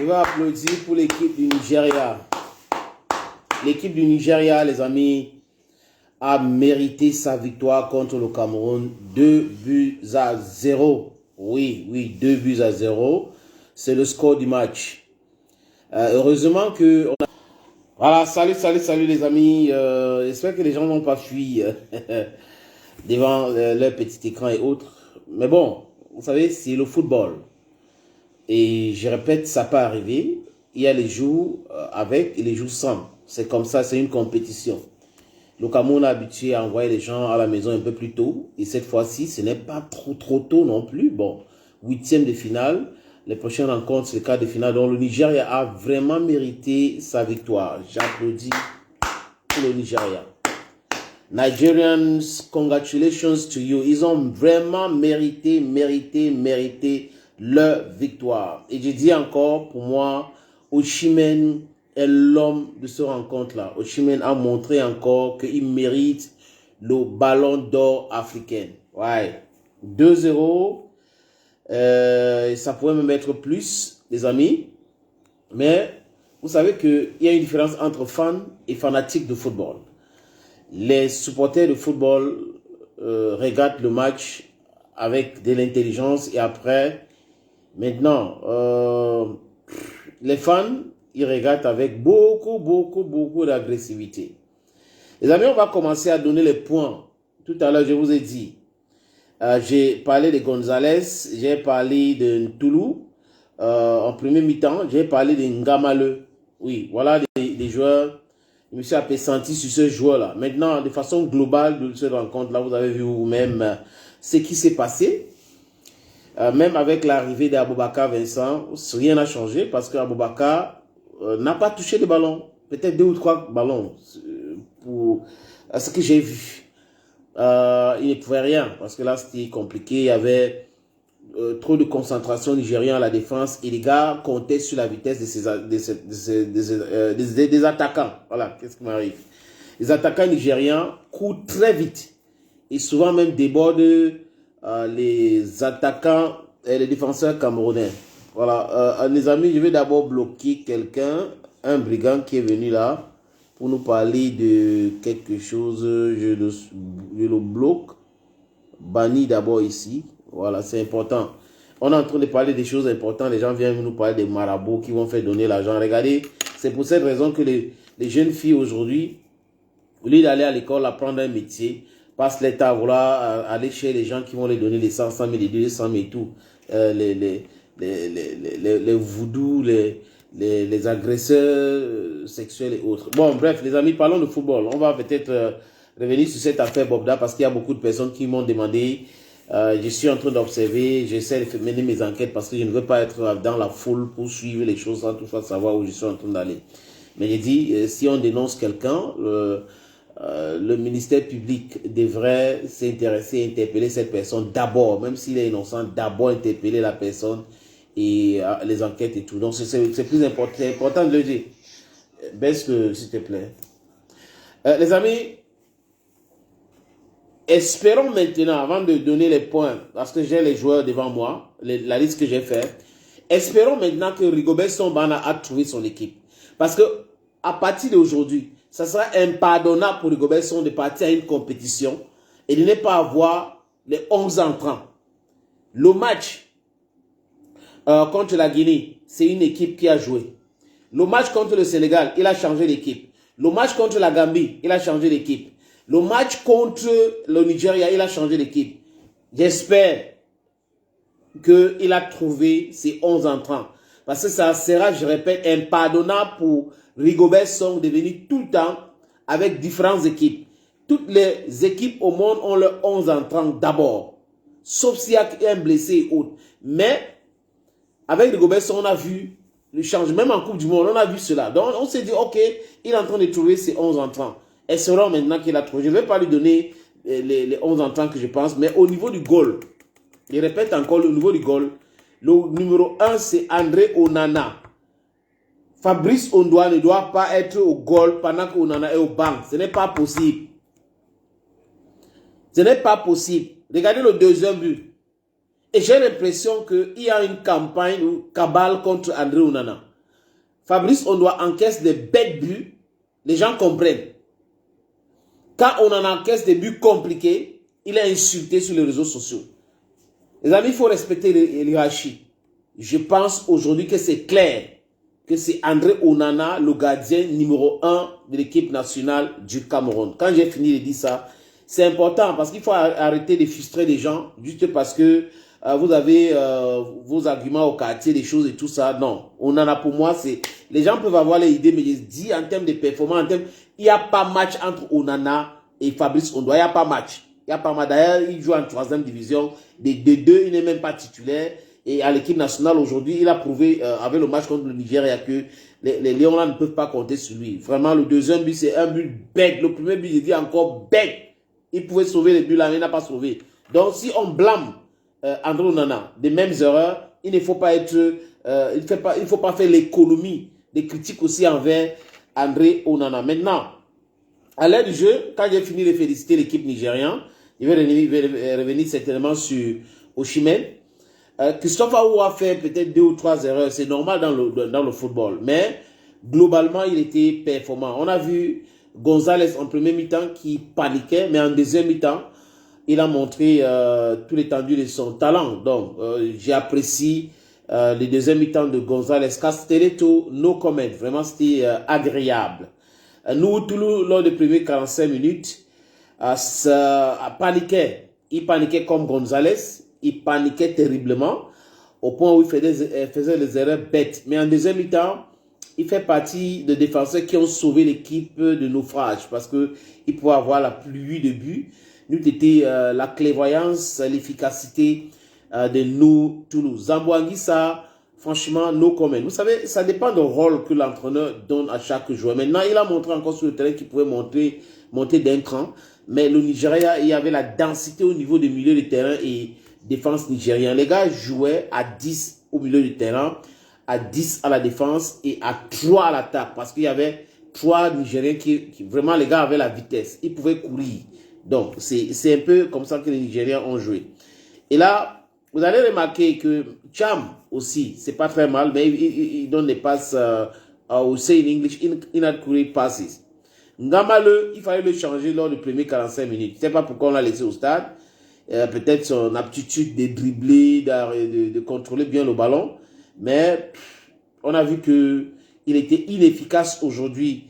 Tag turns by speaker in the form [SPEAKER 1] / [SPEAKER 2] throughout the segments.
[SPEAKER 1] Je vais applaudir pour l'équipe du Nigeria. L'équipe du Nigeria, les amis, a mérité sa victoire contre le Cameroun. 2-0. Oui, 2-0. C'est le score du match. Heureusement que... Voilà, salut les amis. J'espère que les gens n'ont pas fui devant leur petit écran et autres. Mais bon, vous savez, c'est le football. Et je répète, ça peut arriver. Il y a les jours avec et les jours sans. C'est comme ça, c'est une compétition. Le Cameroun a habitué à envoyer les gens à la maison un peu plus tôt. Et cette fois-ci, ce n'est pas trop tôt non plus. Bon, 8e de finale. Les prochaines rencontres, c'est le quart de finale. Donc le Nigeria a vraiment mérité sa victoire. J'applaudis pour le Nigeria. Nigerians, congratulations to you. Ils ont vraiment mérité leur victoire. Et je dis encore, pour moi, Osimhen est l'homme de ce rencontre-là. Osimhen a montré encore qu'il mérite le ballon d'or africain. Ouais. 2-0. Ça pourrait même être plus, les amis. Mais vous savez qu'il y a une différence entre fans et fanatiques de football. Les supporters de football regardent le match avec de l'intelligence et après, maintenant, les fans, ils regardent avec beaucoup d'agressivité. Les amis, on va commencer à donner les points. Tout à l'heure, je vous ai dit, j'ai parlé de Gonzalez, j'ai parlé de Ntoulou en premier mi-temps, j'ai parlé de Ngamale. Oui, voilà des joueurs. Je me suis apprécié sur ce joueur-là. Maintenant, de façon globale de cette rencontre-là, vous avez vu vous-même ce qui s'est passé. Même avec l'arrivée d'Aboubakar Vincent, rien n'a changé parce qu'Aboubakar n'a pas touché le ballon. Peut-être 2 ou 3 ballons pour ce que j'ai vu. Il ne pouvait rien parce que là, c'était compliqué. Il y avait trop de concentration nigérienne à la défense et les gars comptaient sur la vitesse des attaquants. Voilà, qu'est-ce qui m'arrive. Les attaquants nigériens courent très vite et souvent même débordent les attaquants et les défenseurs camerounais. Voilà, les amis, je vais d'abord bloquer quelqu'un, un brigand qui est venu là pour nous parler de quelque chose. Je le bloque, banni d'abord ici. Voilà, c'est important. On est en train de parler des choses importantes. Les gens viennent nous parler des marabouts qui vont faire donner l'argent. Regardez, c'est pour cette raison que les jeunes filles aujourd'hui, au lieu d'aller à l'école apprendre un métier, passent leur temps à vouloir aller chez les gens qui vont les donner les 100 000, les 200 000 et tout. Les voodoo, les agresseurs sexuels et autres. Bon, bref, les amis, parlons de football. On va peut-être revenir sur cette affaire Bobda parce qu'il y a beaucoup de personnes qui m'ont demandé. Je suis en train d'observer, j'essaie de mener mes enquêtes parce que je ne veux pas être dans la foule pour suivre les choses sans toutefois savoir où je suis en train d'aller. Mais j'ai dit, si on dénonce quelqu'un, le ministère public devrait s'intéresser, interpeller cette personne d'abord, même s'il est innocent, d'abord interpeller la personne et les enquêtes et tout. Donc c'est plus important, c'est important de le dire. Baisse s'il te plaît. Les amis, espérons maintenant, avant de donner les points, parce que j'ai les joueurs devant moi, la liste que j'ai faite, espérons maintenant que Rigobert Song a trouvé son équipe. Parce que à partir d'aujourd'hui, ça sera impardonnable pour Rigobert Song de partir à une compétition et de ne pas avoir les 11 entrants. Le match contre la Guinée, c'est une équipe qui a joué. Le match contre le Sénégal, il a changé l'équipe. Le match contre la Gambie, il a changé l'équipe. Le match contre le Nigeria, il a changé d'équipe. J'espère qu'il a trouvé ses 11 entrants. Parce que ça sera, je répète, impardonnable pour Rigobert Song de venir tout le temps avec différentes équipes. Toutes les équipes au monde ont leurs 11 entrants d'abord. Sauf s'il y a un blessé et autres. Mais avec Rigobert Song, on a vu le changement. Même en Coupe du Monde, on a vu cela. Donc on s'est dit, ok, il est en train de trouver ses 11 entrants. Espérons maintenant qu'il a trouvé. Je ne vais pas lui donner les 11 entrants que je pense, mais au niveau du goal, je répète encore, le niveau du goal, le numéro 1, c'est André Onana. Fabrice Ondoa ne doit pas être au goal pendant qu'Onana est au banc. Ce n'est pas possible. Ce n'est pas possible. Regardez le deuxième but. Et j'ai l'impression qu'il y a une campagne ou cabale contre André Onana. Fabrice Ondoa encaisse des bêtes buts, les gens comprennent. Quand on en encaisse des buts compliqués, il est insulté sur les réseaux sociaux. Les amis, il faut respecter l'hierarchie. Je pense aujourd'hui que c'est clair que c'est André Onana, le gardien numéro 1 de l'équipe nationale du Cameroun. Quand j'ai fini de dire ça, c'est important parce qu'il faut arrêter de frustrer les gens juste parce que vous avez vos arguments au quartier, des choses et tout ça. Non, Onana pour moi, c'est... Les gens peuvent avoir les idées, mais je dis en termes de performance, il n'y a pas match entre Onana et Fabrice Ondoa. Il n'y a pas match. Il n'y a pas match. D'ailleurs, il joue en 3e division. Des deux, il n'est même pas titulaire. Et à l'équipe nationale aujourd'hui, il a prouvé avec le match contre le Nigeria que les Lions là ne peuvent pas compter sur lui. Vraiment, le deuxième but, c'est un but bête. Le premier but, il dit encore bête. Il pouvait sauver les buts là, mais il n'a pas sauvé. Donc, si on blâme André Onana des mêmes erreurs, il ne faut pas être, il faut pas faire l'économie des critiques aussi envers André Onana. Maintenant, à l'heure du jeu, quand j'ai fini de féliciter l'équipe nigériane, je vais revenir certainement sur Osimhen. Christophe Aou a fait peut-être 2 ou 3 erreurs, c'est normal dans le football, mais globalement, il était performant. On a vu Gonzalez en premier mi-temps qui paniquait, mais en deuxième mi-temps, il a montré tout l'étendue de son talent. Donc, j'apprécie le deuxième mi-temps de Gonzalez. Castelletto, no comment, vraiment c'était agréable. Nous, Toulouse, lors des premiers 45 minutes, paniquait. Il paniquait comme Gonzalez. Il paniquait terriblement au point où il faisait les erreurs bêtes. Mais en deuxième mi-temps, il fait partie des défenseurs qui ont sauvé l'équipe de naufrage parce qu'il pouvait avoir la pluie de buts. Nous, c'était la clairvoyance, l'efficacité de nous, Toulouse. Zamboanguissa, franchement, no comment. Vous savez, ça dépend du rôle que l'entraîneur donne à chaque joueur. Maintenant, il a montré encore sur le terrain qu'il pouvait monter d'un cran. Mais le Nigeria, il y avait la densité au niveau des milieux de terrain et défense nigérienne. Les gars jouaient à 10 au milieu du terrain, à 10 à la défense et à 3 à l'attaque. Parce qu'il y avait 3 Nigériens qui vraiment, les gars avaient la vitesse. Ils pouvaient courir. Donc, c'est un peu comme ça que les Nigériens ont joué. Et là, vous allez remarquer que Cham aussi, c'est pas très mal, mais il donne des passes, we say in English, inaccurate passes. Ngamale, il fallait le changer lors des premiers 45 minutes. Je ne sais pas pourquoi on l'a laissé au stade. Peut-être son aptitude de dribbler, de contrôler bien le ballon. Mais on a vu qu'il était inefficace aujourd'hui,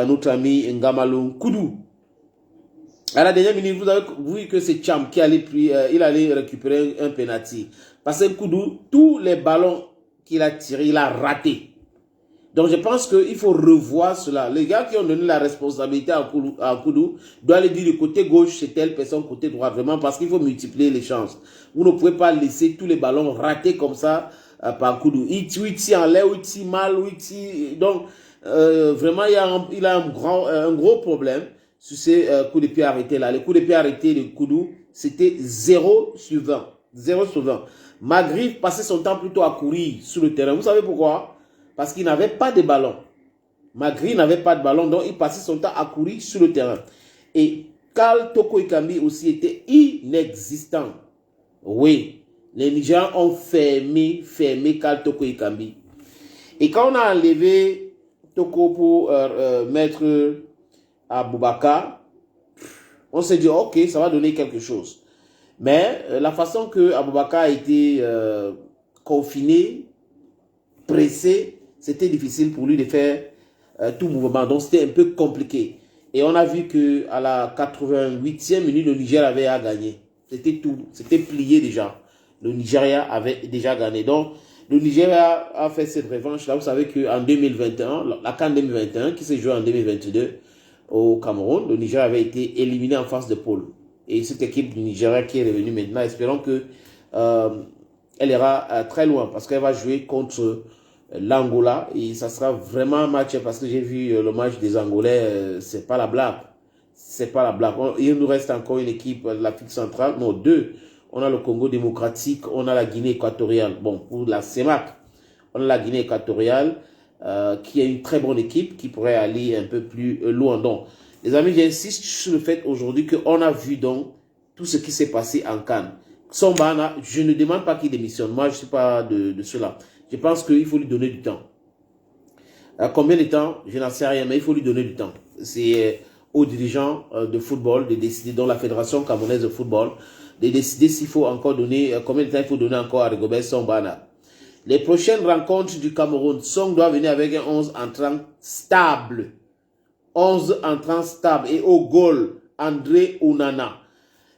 [SPEAKER 1] notre ami Ngamalo Koudou. À la dernière minute, vous avez vu que c'est Cham qui allait, il allait récupérer un penalty. Parce que Koudou, tous les ballons qu'il a tirés, il a raté. Donc, je pense qu'il faut revoir cela. Les gars qui ont donné la responsabilité à Koudou doivent lui dire du côté gauche, c'est telle personne, côté droit, vraiment, parce qu'il faut multiplier les chances. Vous ne pouvez pas laisser tous les ballons ratés comme ça par Koudou. Il tire en l'air, il tire mal, il tire... Donc, vraiment, il a un gros problème sur ces coups de pied arrêtés là. Les coups de pied arrêtés de Koudou, c'était 0 sur 20. 0 sur 20. Magritte passait son temps plutôt à courir sur le terrain. Vous savez pourquoi? Parce qu'il n'avait pas de ballon. Magri n'avait pas de ballon, donc il passait son temps à courir sur le terrain. Et Karl Toko Ekambi aussi était inexistant. Oui, les Nigérians ont fermé Karl Toko Ekambi. Et quand on a enlevé Toko pour mettre Aboubakar, on s'est dit, ok, ça va donner quelque chose. Mais la façon que Aboubakar a été confiné, pressé, c'était difficile pour lui de faire tout mouvement. Donc, c'était un peu compliqué. Et on a vu qu'à la 88e minute, le Niger avait à gagner. C'était tout. C'était plié déjà. Le Nigeria avait déjà gagné. Donc, le Nigeria a fait cette revanche-là. Vous savez qu'en 2021, la CAN 2021, qui s'est jouée en 2022 au Cameroun, le Nigeria avait été éliminé en phase de poule. Et cette équipe du Nigeria qui est revenue maintenant, espérons que elle ira très loin parce qu'elle va jouer contre l'Angola et ça sera vraiment un match parce que j'ai vu le match des Angolais, c'est pas la blague. C'est pas la blague. Il nous reste encore une équipe de l'Afrique centrale, non 2. On a le Congo démocratique, on a la Guinée équatoriale. Bon, pour la CEMAC, on a la Guinée équatoriale qui est une très bonne équipe qui pourrait aller un peu plus loin. Donc, les amis, j'insiste sur le fait aujourd'hui qu'on a vu donc tout ce qui s'est passé en CAN. Sombana, je ne demande pas qu'il démissionne. Moi, je ne suis pas de cela. Je pense qu'il faut lui donner du temps. Combien de temps? Je n'en sais rien, mais il faut lui donner du temps. C'est aux dirigeants de football de décider, dont la Fédération camerounaise de football, de décider s'il faut encore donner, combien de temps il faut donner encore à Rigobert Song Bana. Les prochaines rencontres du Cameroun, Song doit venir avec un 11 entrant stable. 11 entrants stables. Et au goal, André Onana.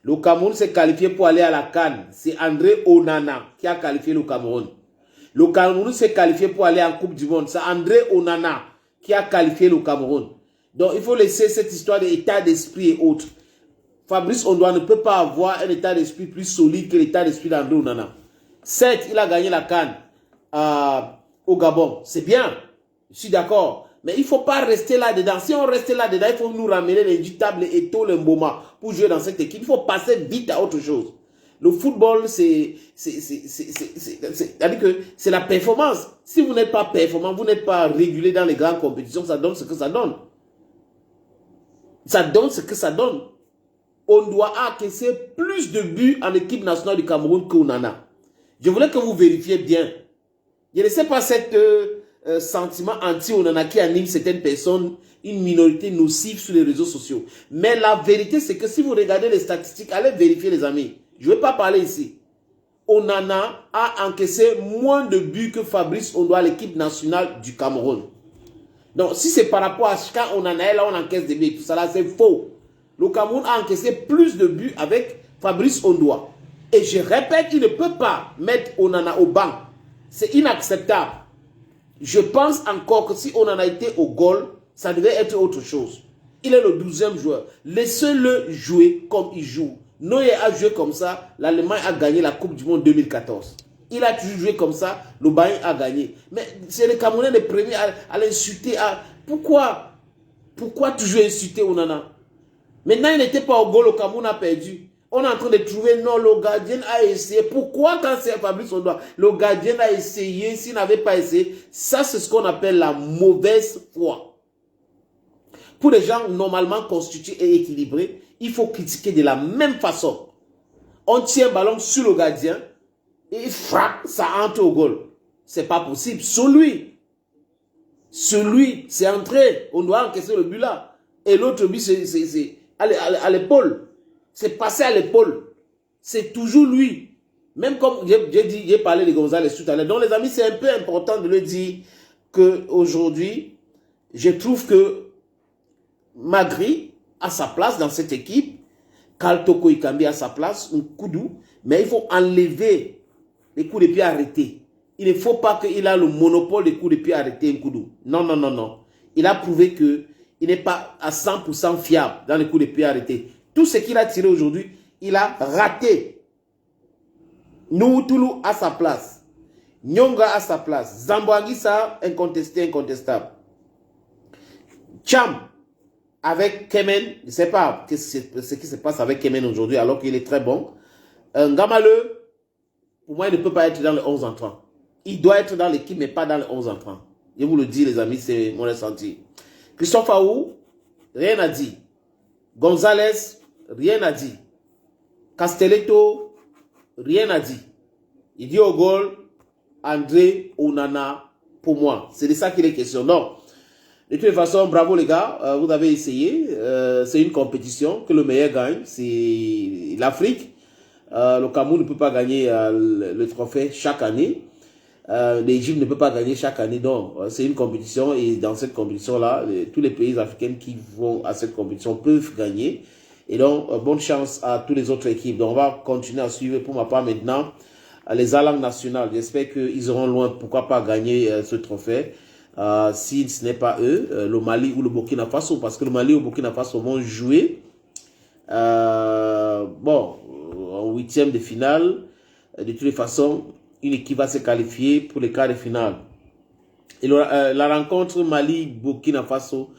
[SPEAKER 1] Le Cameroun s'est qualifié pour aller à la CAN. C'est André Onana qui a qualifié le Cameroun. Le Cameroun s'est qualifié pour aller en Coupe du Monde. C'est André Onana qui a qualifié le Cameroun. Donc, il faut laisser cette histoire d'état d'esprit et autres. Fabrice Ondoa ne peut pas avoir un état d'esprit plus solide que l'état d'esprit d'André Onana. Certes, il a gagné la CAN au Gabon. C'est bien. Je suis d'accord. Mais il ne faut pas rester là-dedans. Si on reste là-dedans, il faut nous ramener l'indutable et tout le Mboma pour jouer dans cette équipe. Il faut passer vite à autre chose. Le football, c'est-à-dire que c'est la performance. Si vous n'êtes pas performant, vous n'êtes pas régulé dans les grandes compétitions, ça donne ce que ça donne. Ça donne ce que ça donne. On doit encaisser plus de buts en équipe nationale du Cameroun qu'on en a. Je voulais que vous vérifiez bien. Je ne sais pas cet sentiment anti-Onana qui anime certaines personnes, une minorité nocive sur les réseaux sociaux. Mais la vérité, c'est que si vous regardez les statistiques, allez vérifier les amis. Je ne vais pas parler ici. Onana a encaissé moins de buts que Fabrice Ondoa à l'équipe nationale du Cameroun. Donc, si c'est par rapport à quand Onana est là, on encaisse des buts, tout ça là, c'est faux. Le Cameroun a encaissé plus de buts avec Fabrice Ondoa. Et je répète, il ne peut pas mettre Onana au banc. C'est inacceptable. Je pense encore que si Onana était au goal, ça devait être autre chose. Il est le 12e joueur. Laissez-le jouer comme il joue. Neuer a joué comme ça. L'Allemagne a gagné la Coupe du Monde 2014. Il a toujours joué comme ça. Le Bayern a gagné. Mais c'est les Camerounais les premiers à l'insulter. Pourquoi toujours insulter Onana? Maintenant, il n'était pas au goal. Le Cameroun a perdu. On est en train de trouver, non, le gardien a essayé. Pourquoi quand c'est Fabrice Ondoa, le gardien a essayé, s'il n'avait pas essayé? Ça, c'est ce qu'on appelle la mauvaise foi. Pour les gens normalement constitués et équilibrés, il faut critiquer de la même façon. On tient un ballon sur le gardien et il frappe, ça entre au goal. C'est pas possible. Celui, c'est entré. On doit encaisser le but là. Et l'autre but, c'est à l'épaule. C'est passé à l'épaule. C'est toujours lui. Même comme j'ai parlé de Gonzalez tout à l'heure. Donc les amis, c'est un peu important de le dire qu'aujourd'hui, je trouve que Magri a sa place dans cette équipe. Kaltoko Ikambi a sa place, un Koudou. Mais il faut enlever les coups de pied arrêtés. Il ne faut pas qu'il ait le monopole des coups de pied arrêtés, un Koudou. Non, non, non, non. Il a prouvé qu'il n'est pas à 100% fiable dans les coups de pied arrêtés. Tout ce qu'il a tiré aujourd'hui, il a raté. Noutoulou a sa place. Nyonga a sa place. Zambouangisa, incontesté, incontestable. Cham, avec Kemen, je ne sais pas ce qui se passe avec Kemen aujourd'hui, alors qu'il est très bon. Ngamale, pour moi, il ne peut pas être dans le 11 entrants. Il doit être dans l'équipe, mais pas dans le 11 entrants. Je vous le dis, les amis, c'est mon ressenti. Christophe Aou, rien à dire. Gonzalez, rien à dire. Castelletto, rien à dire. Il dit au goal, André Onana, pour moi. C'est de ça qu'il est question. Non. De toute façon, bravo les gars, vous avez essayé. C'est une compétition, que le meilleur gagne. C'est l'Afrique. Le Cameroun ne peut pas gagner le trophée chaque année. L'Égypte ne peut pas gagner chaque année. Donc, c'est une compétition. Et dans cette compétition-là, tous les pays africains qui vont à cette compétition peuvent gagner. Et donc, bonne chance à toutes les autres équipes. Donc, on va continuer à suivre pour ma part maintenant les Alangues nationales. J'espère qu'ils auront loin, pourquoi pas gagner ce trophée. Si ce n'est pas eux, le Mali ou le Burkina Faso, parce que le Mali ou le Burkina Faso vont jouer en huitième de finale. De toutes les façons, une équipe va se qualifier pour les quarts de finale. Et la rencontre Mali-Burkina Faso,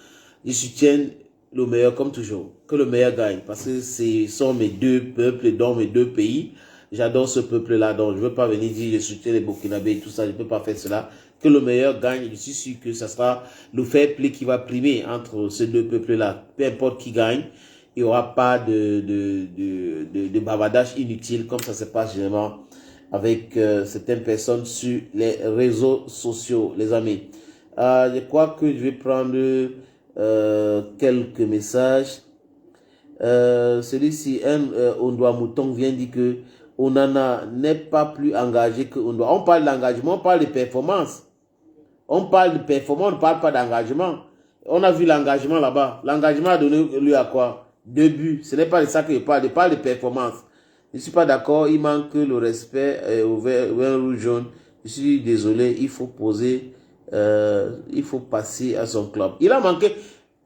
[SPEAKER 1] je soutiens le meilleur comme toujours, que le meilleur gagne, parce que ce sont mes deux peuples, dont mes deux pays. J'adore ce peuple-là, donc je ne veux pas venir dire je soutiens les Burkinabés et tout ça, je ne peux pas faire cela. Que le meilleur gagne, je suis sûr que ce sera le fair play qui va primer entre ces deux peuples-là. Peu importe qui gagne, il n'y aura pas de bavardage inutile comme ça se passe généralement avec certaines personnes sur les réseaux sociaux, les amis. Je crois que je vais prendre quelques messages. Celui-ci, Ondoa Mouton vient dire que Onana n'est pas plus engagé que Ondoa. On parle d'engagement, on parle de performance. On parle de performance, on ne parle pas d'engagement. On a vu l'engagement là-bas. L'engagement a donné lieu à quoi? 2 buts. Ce n'est pas de ça que je parle de performance. Je ne suis pas d'accord, il manque le respect au vert rouge jaune. Je suis désolé, il faut il faut passer à son club. Il a manqué,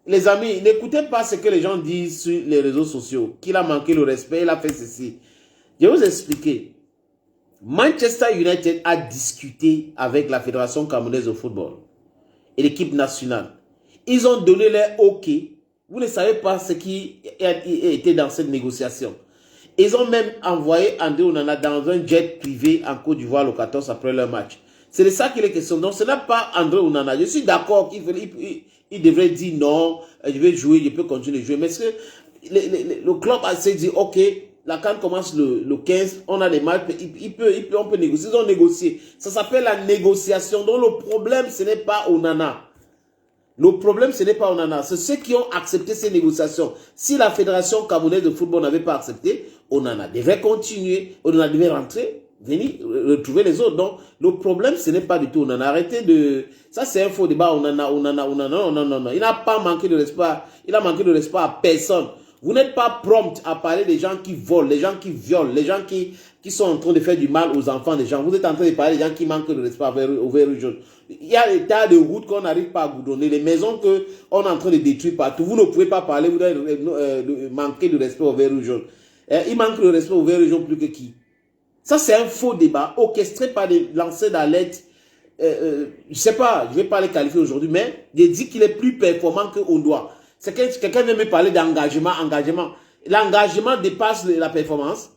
[SPEAKER 1] les amis, n'écoutez pas ce que les gens disent sur les réseaux sociaux, qu'il a manqué le respect, il a fait ceci. Je vais vous expliquer. Manchester United a discuté avec la Fédération camerounaise de football et l'équipe nationale. Ils ont donné leur OK. Vous ne savez pas ce qui était dans cette négociation. Ils ont même envoyé André Onana dans un jet privé en Côte d'Ivoire le 14 après leur match. C'est de ça qu'il est question. Donc ce n'est pas André Onana. Je suis d'accord qu'il devrait dire non, je vais jouer, je peux continuer de jouer. Mais le club a dit OK, la CAN commence le 15, on a des matchs, on peut négocier. Ils ont négocié. Ça s'appelle la négociation. Donc le problème, ce n'est pas Onana. Le problème, ce n'est pas Onana. C'est ceux qui ont accepté ces négociations. Si la Fédération camerounaise de football n'avait pas accepté, Onana devait continuer, Onana devait rentrer, venir retrouver les autres. Donc, le problème, ce n'est pas du tout Onana. Arrêtez de... Ça, c'est un faux débat. Onana. Non. Il n'a pas manqué de respect. Il a manqué de respect à personne. Vous n'êtes pas prompt à parler des gens qui volent, les gens qui violent, les gens qui sont en train de faire du mal aux enfants des gens. Vous êtes en train de parler des gens qui manquent de respect au vert rouge jaune. Il y a des tas de routes qu'on n'arrive pas à goudronner, les maisons qu'on est en train de détruire partout. Vous ne pouvez pas parler, vous devez manquer de respect au vert rouge jaune. Il manque de respect au vert rouge jaune plus que qui? Ça, c'est un faux débat orchestré par des lanceurs d'alerte. Je ne sais pas, je ne vais pas les qualifier aujourd'hui, mais il dit qu'il est plus performant qu'on doit. Quelqu'un vient me parler d'engagement, engagement. L'engagement dépasse la performance.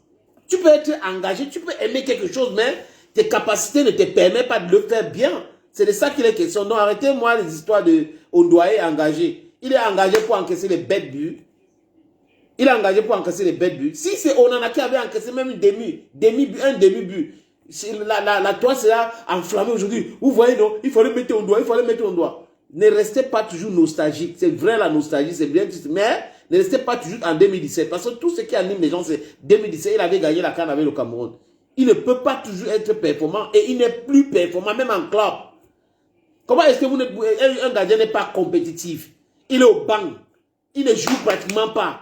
[SPEAKER 1] Tu peux être engagé, tu peux aimer quelque chose, mais tes capacités ne te permettent pas de le faire bien. C'est de ça qu'il est question. Donc arrêtez-moi les histoires de Ondoa est engagé. Il est engagé pour encaisser les bêtes buts. Il est engagé pour encaisser les bêtes buts. Si c'est Onana qui avait encaissé même un demi-but, la toile sera enflammée aujourd'hui. Vous voyez, non, il fallait mettre Ondoa, Ne restez pas toujours nostalgique. C'est vrai, la nostalgie, c'est bien, mais ne restez pas toujours en 2017. Parce que tout ce qui anime les gens, c'est 2017, il avait gagné la CAN avec le Cameroun. Il ne peut pas toujours être performant et il n'est plus performant, même en club. Comment est-ce que un gardien n'est pas compétitif? Il est au banc. Il ne joue pratiquement pas.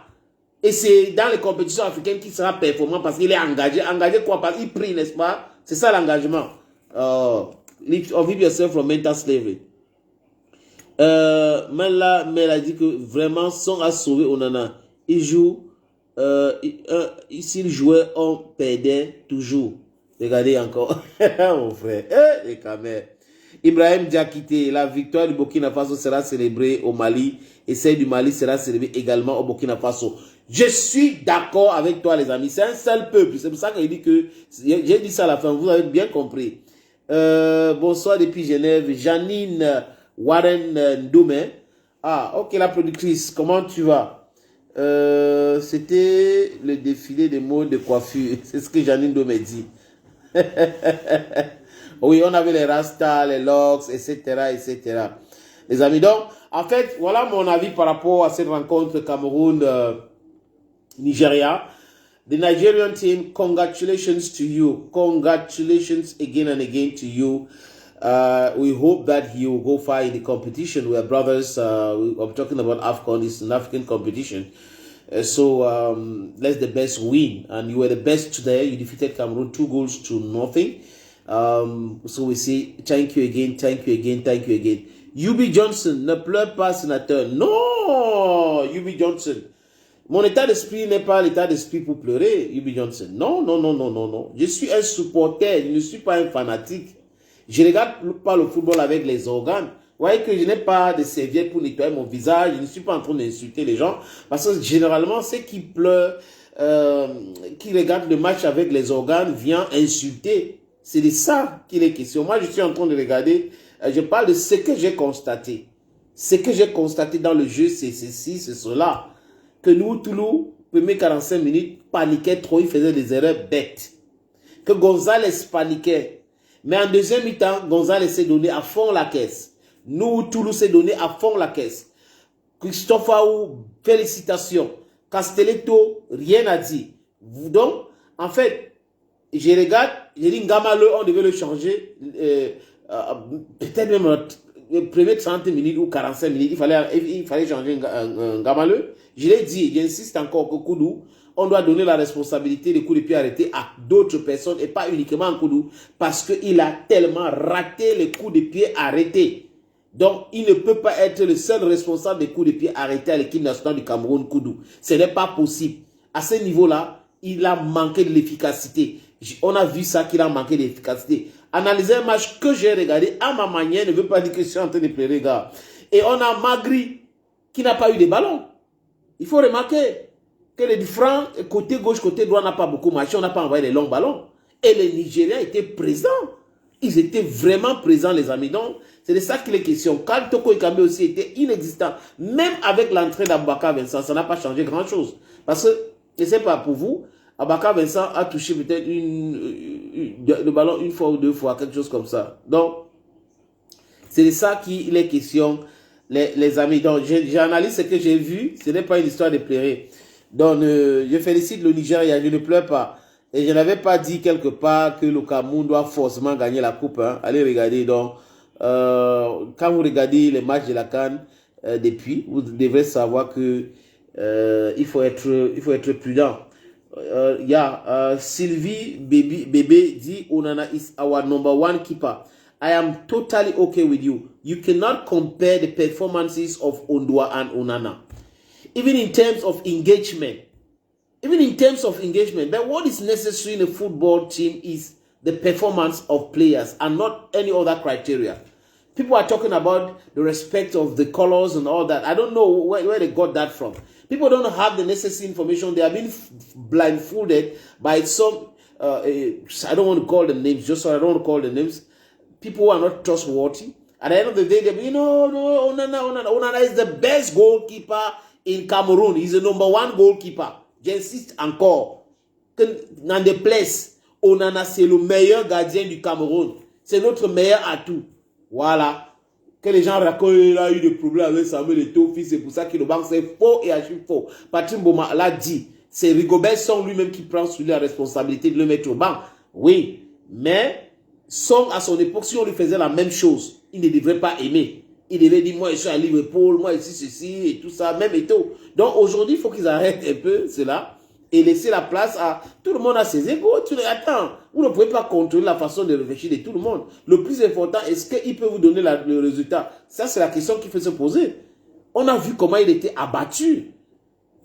[SPEAKER 1] Et c'est dans les compétitions africaines qu'il sera performant parce qu'il est engagé. Engagé quoi? Parce qu'il prie, n'est-ce pas? C'est ça l'engagement. Leave yourself from mental slavery. Mais là, elle a dit que vraiment, sont à sauver Onana. Il joue. S'il jouait, on perdait toujours. Regardez encore. Mon frère. Les caméras. Ibrahim Diakité, la victoire du Burkina Faso sera célébrée au Mali et celle du Mali sera célébrée également au Burkina Faso. Je suis d'accord avec toi, les amis. C'est un seul peuple. C'est pour ça qu'il dit que... J'ai dit ça à la fin. Vous avez bien compris. Bonsoir depuis Genève. Janine Warren Ndoumé. Ah, ok, la productrice. Comment tu vas? C'était le défilé des modes de coiffure. C'est ce que Janine Ndoumé dit. Oui, on avait les rastas, les locks, etc., etc. Les amis, donc, en fait, voilà mon avis par rapport à cette rencontre Cameroun-Nigeria. The Nigerian team, congratulations to you. Congratulations again and again to you. We hope that you will go far in the competition. We are brothers. I'm talking about AFCON. It's an African competition. So let the best win. And you were the best today. You defeated Cameroon 2-0. So we say thank you again, thank you again, thank you again. UB Johnson, ne pleure pas, sénateur. Non, UB Johnson. Mon état d'esprit n'est pas l'état d'esprit pour pleurer, UB Johnson. Non, non, non, non, non, non. Je suis un supporter, je ne suis pas un fanatique. Je ne regarde pas le football avec les organes. Vous voyez que je n'ai pas de serviette pour nettoyer mon visage. Je ne suis pas en train d'insulter les gens. Parce que généralement, ceux qui pleurent, qui regardent le match avec les organes, viennent insulter. C'est de ça qu'il est question. Moi, je suis en train de regarder. Je parle de ce que j'ai constaté. Ce que j'ai constaté dans le jeu, c'est ceci, c'est cela. Que nous, Toulou, premier 45 minutes, paniquait trop. Il faisait des erreurs bêtes. Que Gonzalez paniquait. Mais en deuxième mi-temps, Gonzalez s'est donné à fond la caisse. Nous, Toulouse s'est donné à fond la caisse. Christophe Aou, félicitations. Castelletto, rien à dire. Donc, en fait, je regarde, j'ai dit Ngamale, on devait le changer. Peut-être même les premières 30 minutes ou 45 minutes, il fallait changer Ngamale. Je l'ai dit, j'insiste encore que Koudou, on doit donner la responsabilité des coups de pied arrêtés à d'autres personnes et pas uniquement à Koudou, parce qu'il a tellement raté les coups de pied arrêtés. Donc, il ne peut pas être le seul responsable des coups de pied arrêtés à l'équipe nationale du Cameroun, Koudou. Ce n'est pas possible. À ce niveau-là, il a manqué de l'efficacité. On a vu ça qu'il a manqué d'efficacité. Analyser un match que j'ai regardé à ma manière ne veut pas dire que je suis en train de pleurer, gars. Et on a Magri qui n'a pas eu de ballon. Il faut remarquer que les différents côté gauche, côté droit n'a pas beaucoup marché. On n'a pas envoyé les longs ballons. Et les Nigériens étaient présents. Ils étaient vraiment présents, les amis. Donc, c'est de ça qu'il est question. Quand Toko Ekambi aussi était inexistant, même avec l'entrée d'Aboubacar Vincent, ça n'a pas changé grand-chose. Parce que, je ne sais pas pour vous, Aboubacar Vincent a touché peut-être le ballon une fois ou deux fois, quelque chose comme ça. Donc, c'est de ça qu'il est question, les amis. Donc, j'analyse ce que j'ai vu. Ce n'est pas une histoire de pleurer. Donc, je félicite le Nigeria. Je ne pleure pas. Et je n'avais pas dit quelque part que le Cameroun doit forcément gagner la coupe. Hein. Allez regarder. Donc, quand vous regardez les matchs de la CAN depuis, vous devrez savoir que il faut être prudent. Sylvie Bébé dit Onana is our number one keeper. I am totally okay with you. You cannot compare the performances of Ondwa and Onana. Even in terms of engagement. But what is necessary in a football team is the performance of players and not any other criteria. People are talking about the respect of the colors and all that. I don't know where they got that from. People don't have the necessary information. They are being blindfolded by some, I don't want to call them names, just so I don't want to call them names. People who are not trustworthy. At the end of the day, they'll be, Onana is the best goalkeeper in Cameroon. He's the number one goalkeeper. J'insiste encore que dans des places, Onana c'est le meilleur gardien du Cameroun. C'est notre meilleur atout. Voilà. Que les gens racontent, il a eu des problèmes avec Samuel Eto'o, c'est pour ça que le banc c'est faux et archi faux. Patrick Mboma l'a dit. C'est Rigobert Song lui-même qui prend sur lui la responsabilité de le mettre au banc. Oui. Mais Song à son époque, si on lui faisait la même chose, il ne devrait pas aimer. Il devait dire, moi, je suis à Liverpool, moi, ici, ceci, et tout ça, même et tout. Donc, aujourd'hui, il faut qu'ils arrêtent un peu cela et laisser la place à... Tout le monde a ses égos. Attends, vous ne pouvez pas contrôler la façon de réfléchir de tout le monde. Le plus important, est-ce qu'il peut vous donner le résultat? Ça, c'est la question qu'il faut se poser. On a vu comment il était abattu.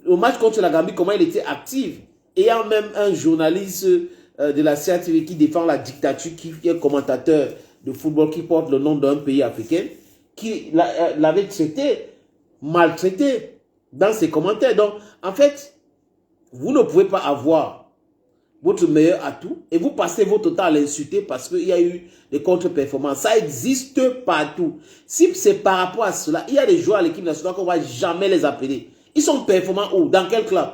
[SPEAKER 1] Au match contre la Gambie, comment il était actif. Et il y a même un journaliste de la CATV qui défend la dictature, qui est commentateur de football, qui porte le nom d'un pays africain, qui l'avait maltraité dans ses commentaires. Donc, en fait, vous ne pouvez pas avoir votre meilleur atout et vous passez votre temps à l'insulter parce qu'il y a eu des contre-performances. Ça existe partout. Si c'est par rapport à cela, il y a des joueurs à l'équipe nationale qu'on ne va jamais les appeler. Ils sont performants où? Dans quel club?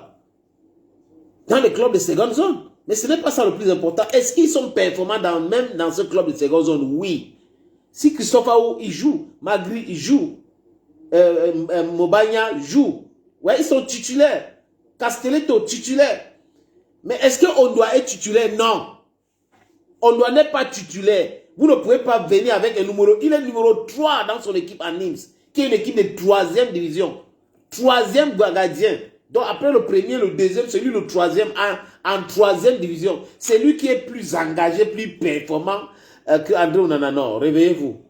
[SPEAKER 1] Dans les clubs de seconde zone. Mais ce n'est pas ça le plus important. Est-ce qu'ils sont performants même dans ce club de seconde zone? Oui. Si Christophe Aou, il joue, Magri, il joue, Mobagna joue, ouais, ils sont titulaires. Castelletto, titulaire. Mais est-ce qu'on doit être titulaire? Non. On doit n'est pas titulaire. Vous ne pouvez pas venir avec un numéro. Il est numéro 3 dans son équipe à Nîmes, qui est une équipe de 3e division. 3e gardien. Donc après le premier, le deuxième, c'est lui le 3e en 3e division. C'est lui qui est plus engagé, plus performant que André Onana. Non, réveillez-vous.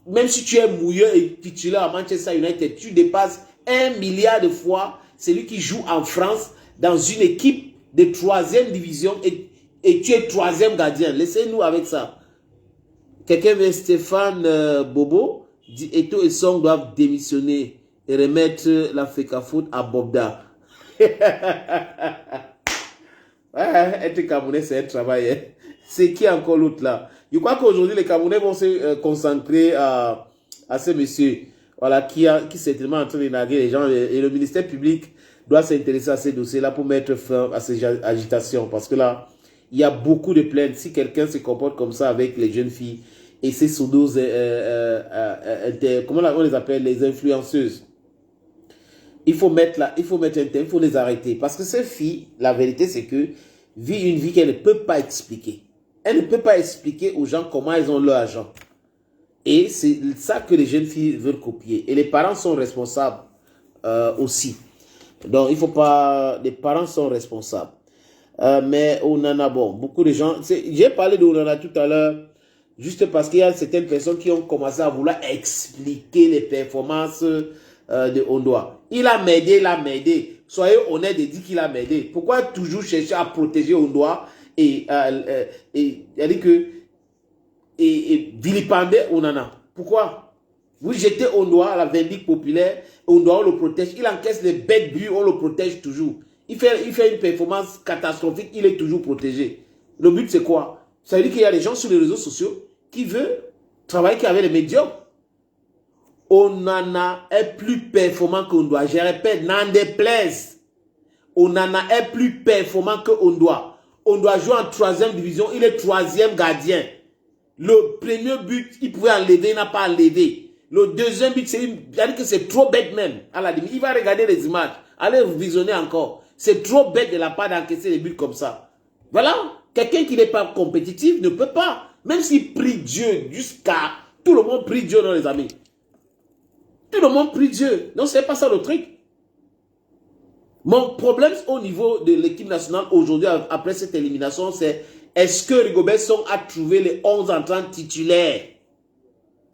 [SPEAKER 1] Même si tu es mouilleux et titulaire à Manchester United, tu dépasses 1 milliard de fois celui qui joue en France dans une équipe de 3e division et tu es 3e gardien. Laissez-nous avec ça. Quelqu'un veut Stéphane Bobo dit Eto'o et Song doivent démissionner et remettre la Fecafoot à Bobda. Ouais, être Camerounais, c'est un travail. Hein. C'est qui encore l'autre là? Je crois qu'aujourd'hui, les Camerounais vont se concentrer à ce monsieur, voilà, qui certainement en train de narguer les gens. Et le ministère public doit s'intéresser à ces dossiers-là pour mettre fin à ces agitations. Parce que là, il y a beaucoup de plaintes. Si quelqu'un se comporte comme ça avec les jeunes filles, et ses pseudos, comment on les appelle, les influenceuses. Il faut mettre un terme, il faut les arrêter. Parce que ces filles, la vérité c'est que vivent une vie qu'elles ne peuvent pas expliquer. Elles ne peuvent pas expliquer aux gens comment elles ont leur argent. Et c'est ça que les jeunes filles veulent copier. Et les parents sont responsables aussi. Donc il ne faut pas... Les parents sont responsables. Mais Onana, bon, beaucoup de gens... J'ai parlé de Onana tout à l'heure, juste parce qu'il y a certaines personnes qui ont commencé à vouloir expliquer les performances de Ondoa. Il a m'aidé. Soyez honnête et dites qu'il a m'aidé. Pourquoi toujours chercher à protéger Ondoa et vilipender Onana? Pourquoi? Vous jetez Ondoa à la vindicte populaire, Ondoa on le protège, il encaisse les bêtes buts, on le protège toujours. Il fait une performance catastrophique, il est toujours protégé. Le but c'est quoi? Ça veut dire qu'il y a des gens sur les réseaux sociaux qui veulent travailler avec les médiocres. Onana est plus performant qu'Ondoa. Je répète, n'en déplaise. Onana est plus performant qu'Ondoa. Ondoa joue en 3e division, il est 3e gardien. Le premier but, il pouvait enlever, il n'a pas enlevé. Le deuxième but, c'est-à-dire que c'est trop bête même. À la limite, il va regarder les images. Allez visionner encore. C'est trop bête de la part d'encaisser des buts comme ça. Voilà. Quelqu'un qui n'est pas compétitif ne peut pas. Même s'il prie Dieu jusqu'à... Tout le monde prie Dieu, non les amis. Tout le monde prie Dieu. Non, c'est pas ça le truc. Mon problème au niveau de l'équipe nationale aujourd'hui, après cette élimination, c'est est-ce que Rigobert Song a trouvé les 11 entrants titulaires?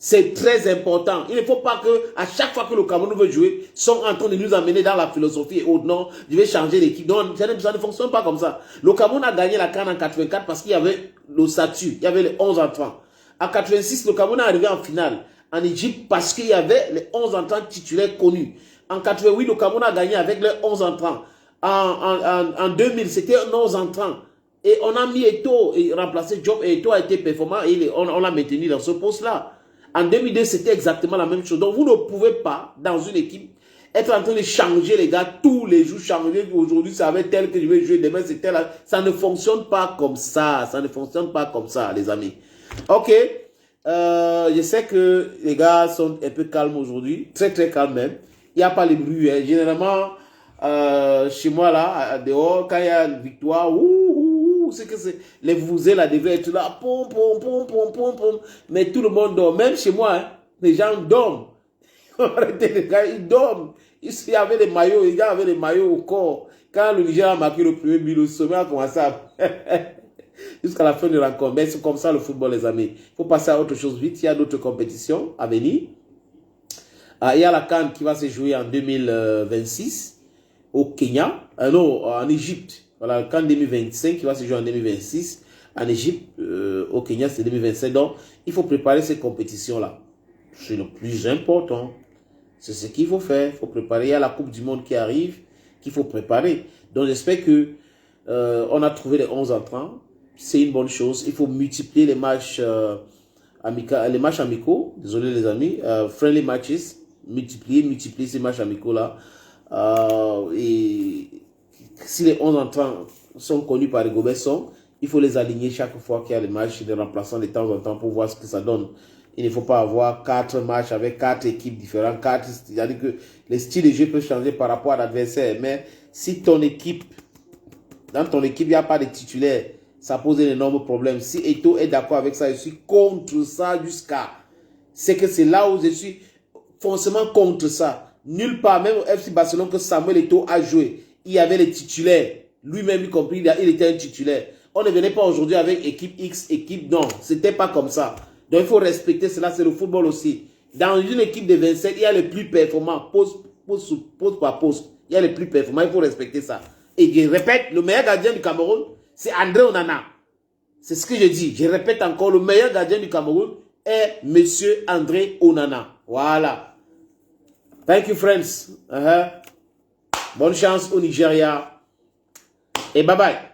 [SPEAKER 1] C'est très important. Il ne faut pas que, à chaque fois que le Cameroun veut jouer, sont en train de nous amener dans la philosophie et autres. Non, je vais changer l'équipe. Non, ça ne fonctionne pas comme ça. Le Cameroun a gagné la CAN en 84 parce qu'il y avait le statut. Il y avait les 11 entrants. En 86, le Cameroun est arrivé en finale en Égypte parce qu'il y avait les 11 entrants titulaires connus. En 88, le Cameroun a gagné avec les 11 entrants. En 2000, c'était un 11 entrants. Et on a mis Eto'o et remplacé Diop. Et Eto'o a été performant et on l'a maintenu dans ce poste-là. En 2002, c'était exactement la même chose. Donc, vous ne pouvez pas, dans une équipe, être en train de changer les gars tous les jours, changer. Aujourd'hui, c'est avec tel que je vais jouer, demain, c'est tel. Ça ne fonctionne pas comme ça. Ça ne fonctionne pas comme ça, les amis. Ok. Je sais que les gars sont un peu calmes aujourd'hui. Très, très calmes même. Il n'y a pas les bruits. Hein. Généralement, chez moi, là, dehors, quand il y a une victoire, c'est que les vuvuzels là devaient être là, pom, pom, pom, pom, pom, pom. Mais tout le monde dort. Même chez moi, hein, les gens dorment. Arrêtez les gars, ils dorment. Il y avait les maillots, les gars avaient les maillots au corps. Quand le Niger a marqué le premier but, le sommet a commencé à... jusqu'à la fin de la rencontre. Mais c'est comme ça le football, les amis. Il faut passer à autre chose vite. Il y a d'autres compétitions à venir. Il y a la CAN qui va se jouer en 2026 au Kenya. Non, en Égypte. Voilà, le CAN 2025 qui va se jouer en 2026 en Égypte. Au Kenya, c'est 2025. Donc, il faut préparer ces compétitions-là. C'est le plus important. C'est ce qu'il faut faire. Il faut préparer. Il y a la Coupe du Monde qui arrive, qu'il faut préparer. Donc, j'espère que on a trouvé les 11 entrants. C'est une bonne chose. Il faut multiplier les matchs amicaux. Désolé les amis. Friendly matches. Multiplier ces matchs amicaux-là. Et si les 11 entrants sont connus par les Rigobert Song, il faut les aligner chaque fois qu'il y a des matchs de remplaçants de temps en temps pour voir ce que ça donne. Il ne faut pas avoir 4 matchs avec 4 équipes différentes. C'est-à-dire que les styles de jeu peuvent changer par rapport à l'adversaire. Mais si dans ton équipe, il n'y a pas de titulaire, ça pose un énorme problème. Si Eto'o est d'accord avec ça, je suis contre ça jusqu'à... C'est que c'est là où je suis forcément contre ça. Nulle part, même au FC Barcelone, que Samuel Eto'o a joué, il y avait les titulaires. Lui-même, y compris, il était un titulaire. On ne venait pas aujourd'hui avec équipe X, équipe... Non, c'était pas comme ça. Donc, il faut respecter cela. C'est le football aussi. Dans une équipe de 27, il y a les plus performants. Poste par poste. Il y a les plus performants. Il faut respecter ça. Et je répète, le meilleur gardien du Cameroun, c'est André Onana. C'est ce que je dis. Je répète encore, le meilleur gardien du Cameroun est Monsieur André Onana. Voilà. Thank you, friends. Bonne chance au Nigeria. Et bye bye.